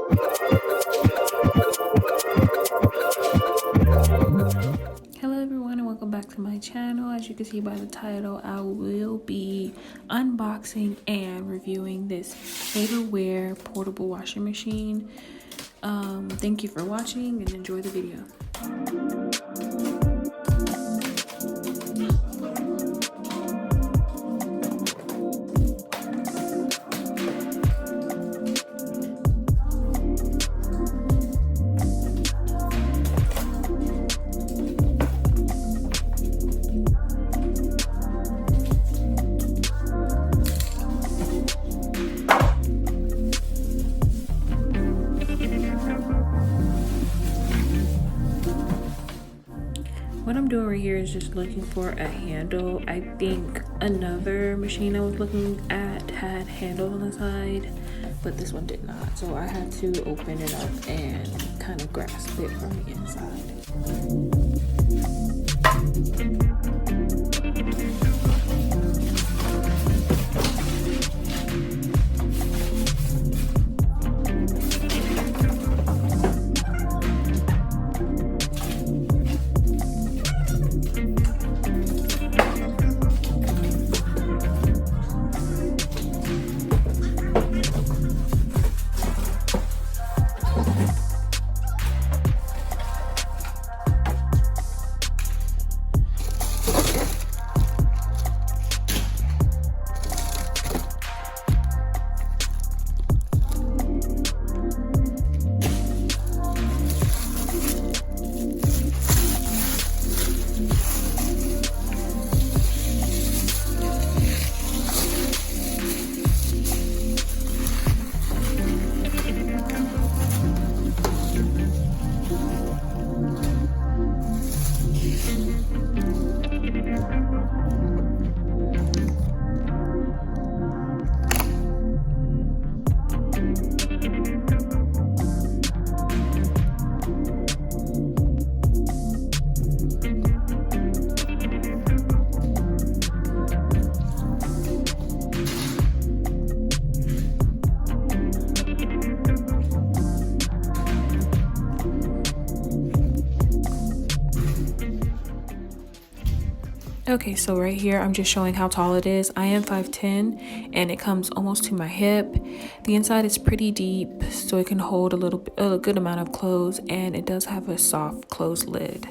Hello everyone and welcome back to my channel. As you can see by the title, I will be unboxing and reviewing this Farberware portable washing machine. Thank you for watching and enjoy the video. What I'm doing right here is just looking for a handle. I think another machine I was looking at had handles on the side, but this one did not. So I had to open it up and kind of grasp it from the inside. Okay, so right here I'm just showing how tall it is. I am 5'10" and it comes almost to my hip. The inside is pretty deep, so it can hold a good amount of clothes, and it does have a soft closed lid.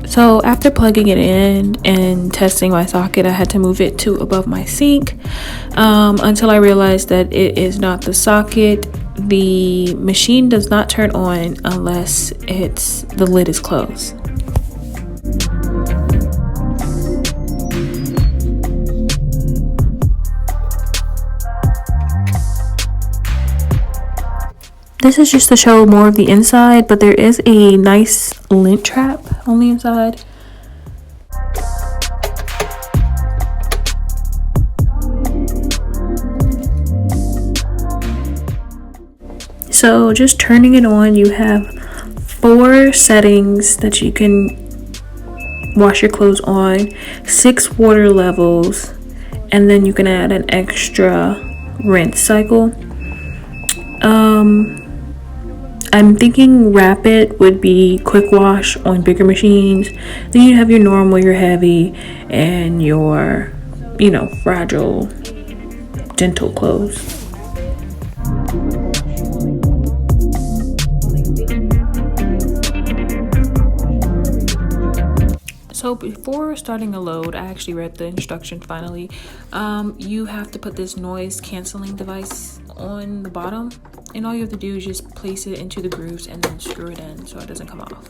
So after plugging it in and testing my socket, I had to move it to above my sink until I realized that it is not the socket. The machine does not turn on unless the lid is closed. This is just to show more of the inside, but there is a nice lint trap on the inside. So just turning it on, you have 4 settings that you can wash your clothes on, 6 water levels, and then you can add an extra rinse cycle. I'm thinking rapid would be quick wash on bigger machines. Then you have your normal, your heavy, and your, fragile, gentle clothes. So before starting a load, I actually read the instructions finally. You have to put this noise canceling device on the bottom, and all you have to do is just place it into the grooves and then screw it in so it doesn't come off.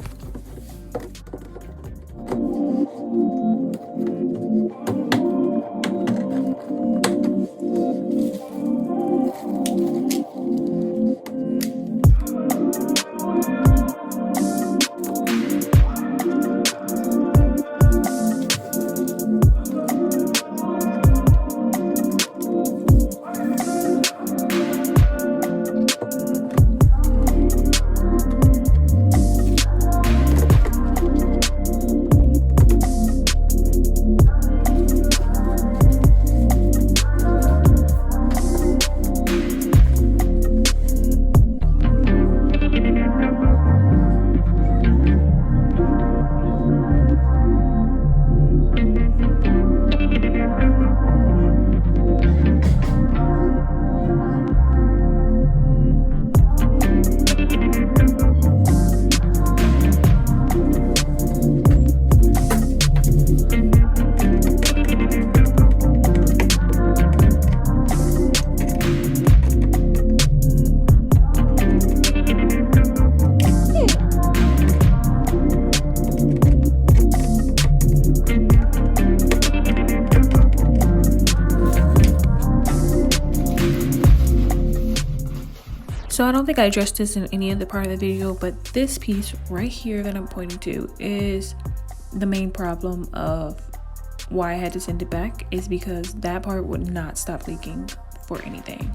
So I don't think I addressed this in any other part of the video, but this piece right here that I'm pointing to is the main problem of why I had to send it back, is because that part would not stop leaking for anything.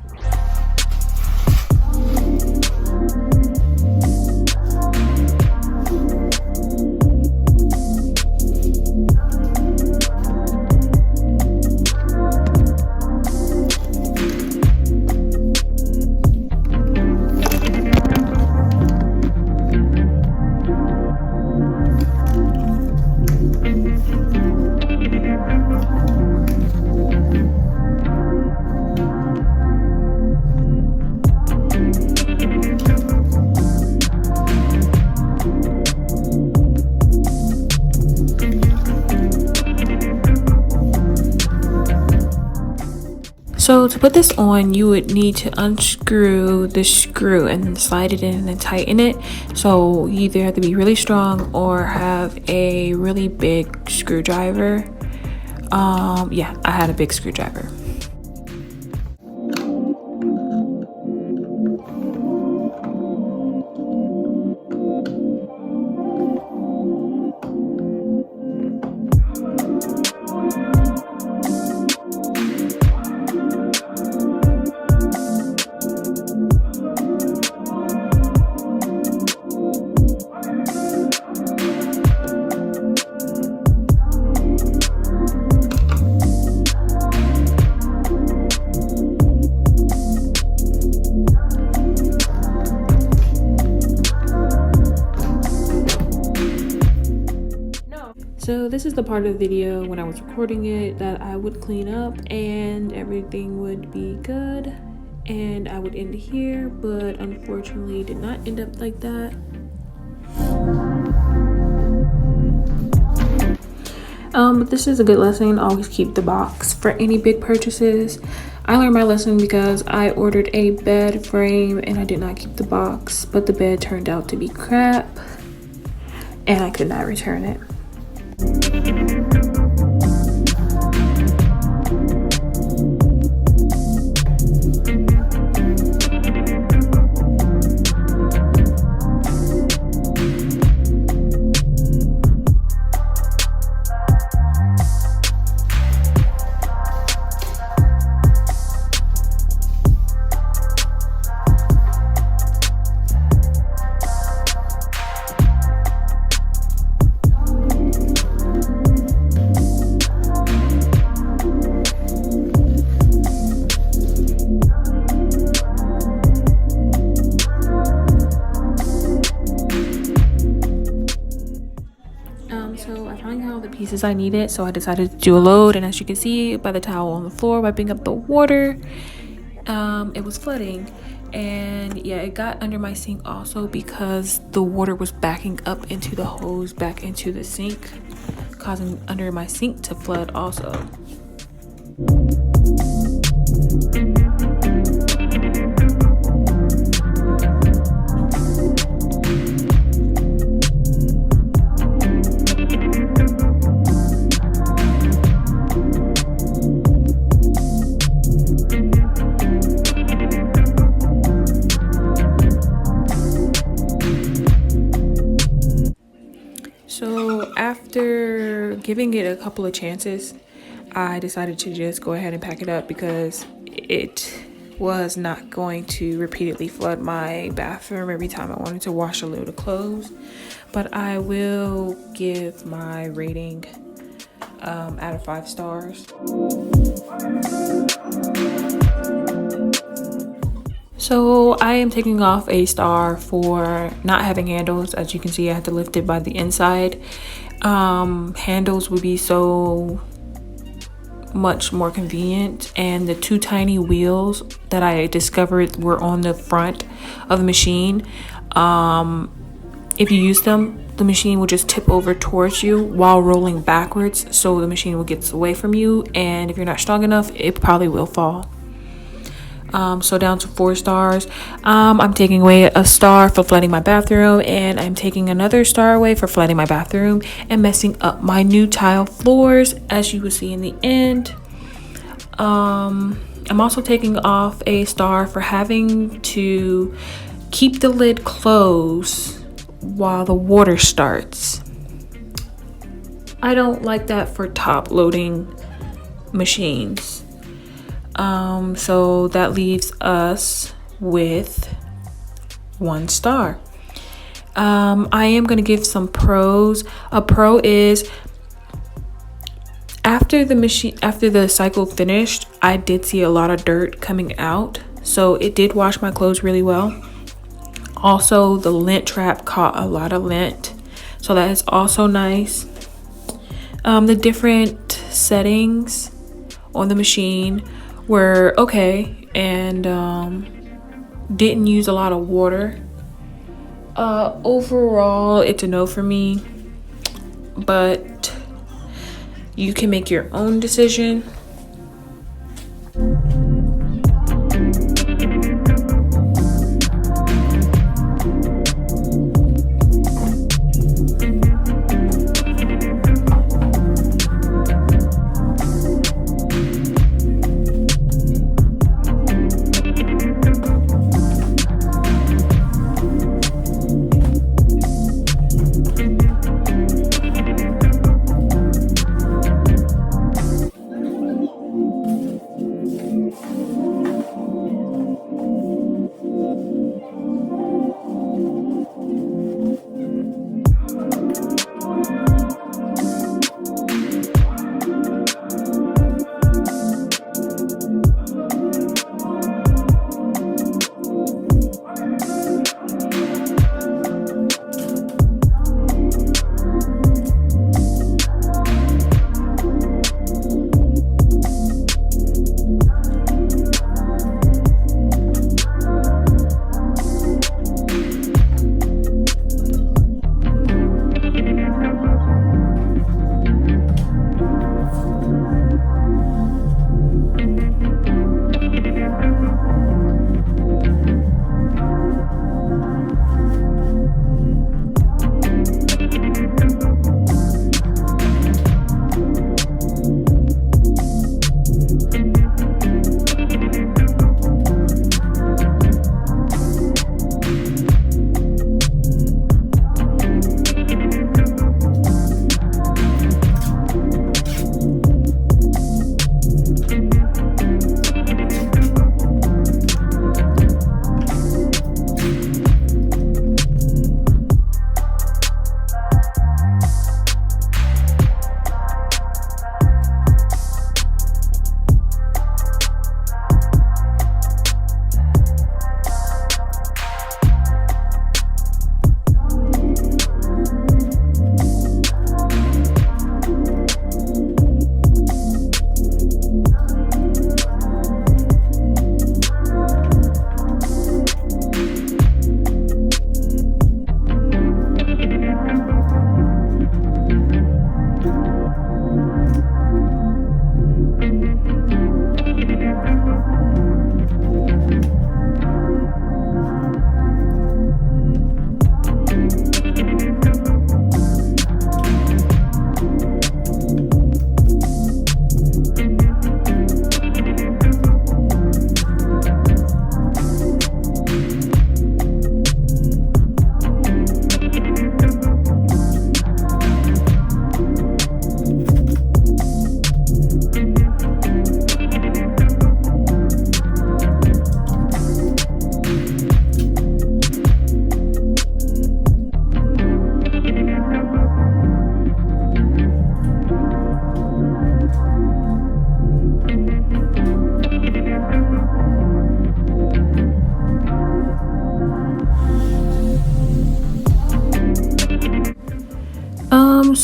So to put this on, you would need to unscrew the screw and then slide it in and then tighten it. So you either have to be really strong or have a really big screwdriver. Yeah, I had a big screwdriver. So this is the part of the video when I was recording it that I would clean up and everything would be good and I would end here, but unfortunately did not end up like that. But this is a good lesson. Always keep the box for any big purchases. I learned my lesson because I ordered a bed frame and I did not keep the box, but the bed turned out to be crap and I could not return it. So I finally got all the pieces I needed, so I decided to do a load, and as you can see by the towel on the floor wiping up the water, it was flooding, And yeah, it got under my sink also because the water was backing up into the hose back into the sink, causing under my sink to flood also. So after giving it a couple of chances, I decided to just go ahead and pack it up because it was not going to repeatedly flood my bathroom every time I wanted to wash a load of clothes. But I will give my rating out of 5 stars. So I am taking off a star for not having handles. As you can see, I had to lift it by the inside. Handles would be so much more convenient, and the 2 tiny wheels that I discovered were on the front of the machine. If you use them, the machine will just tip over towards you while rolling backwards, so the machine will get away from you, and if you're not strong enough, it probably will fall. So down to 4 stars. I'm taking away a star for flooding my bathroom, and I'm taking another star away for flooding my bathroom and messing up my new tile floors, as you will see in the end. I'm also taking off a star for having to keep the lid closed while the water starts. I don't like that for top loading machines. So that leaves us with 1 star. I am going to give some pros. A pro is after the cycle finished, I did see a lot of dirt coming out. So it did wash my clothes really well. Also, the lint trap caught a lot of lint. So that is also nice. The different settings on the machine were okay and didn't use a lot of water. Overall, it's a no for me, but you can make your own decision.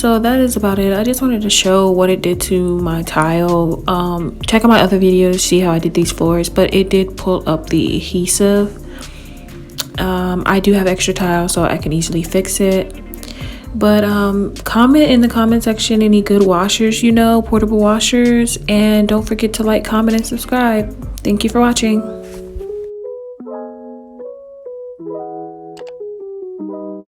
so that is about it. I just wanted to show what it did to my tile. Check out my other videos, see how I did these floors, but it did pull up the adhesive. I do have extra tile, so I can easily fix it. But comment in the comment section any good washers you know, portable washers, and don't forget to like, comment, and subscribe. Thank you for watching.